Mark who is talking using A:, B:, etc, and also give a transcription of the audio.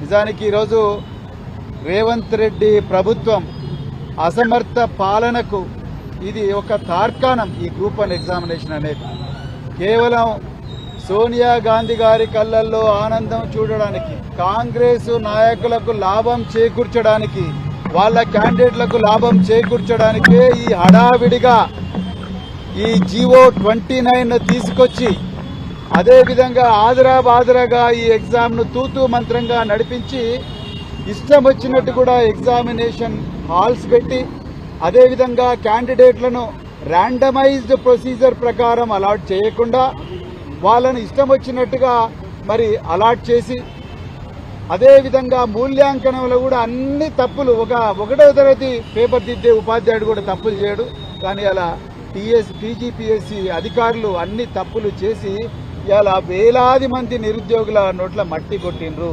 A: నిజానికి ఈరోజు రేవంత్ రెడ్డి ప్రభుత్వం అసమర్థ పాలనకు ఇది ఒక తార్కాణం. ఈ గ్రూప్ 1 ఎగ్జామినేషన్ అనేది కేవలం సోనియా గాంధీ గారి కళ్ళల్లో ఆనందం చూడడానికి, కాంగ్రెస్ నాయకులకు లాభం చేకూర్చడానికి, వాళ్ళ క్యాండిడేట్లకు లాభం చేకూర్చడానికే ఈ హడావిడిగా ఈ జీవో 29 తీసుకొచ్చి అదేవిధంగా ఆదరాబాదరాగా ఈ ఎగ్జామ్ను తూతూ మంత్రంగా నడిపించి ఇష్టం వచ్చినట్టు కూడా ఎగ్జామినేషన్ హాల్స్ పెట్టి అదేవిధంగా క్యాండిడేట్లను ర్యాండమైజ్డ్ ప్రొసీజర్ ప్రకారం అలాట్ చేయకుండా వాళ్ళను ఇష్టం వచ్చినట్టుగా మరి అలాట్ చేసి అదేవిధంగా మూల్యాంకనంలో కూడా అన్ని తప్పులు. ఒకటో తరగతి పేపర్ దిద్దే ఉపాధ్యాయుడు కూడా తప్పులు చేయడు, కానీ అలా టీజీపీఎస్సీ అధికారులు అన్ని తప్పులు చేసి ఇలా వేలాది మంది నిరుద్యోగుల నోట్ల మట్టి కొట్టిండ్రు.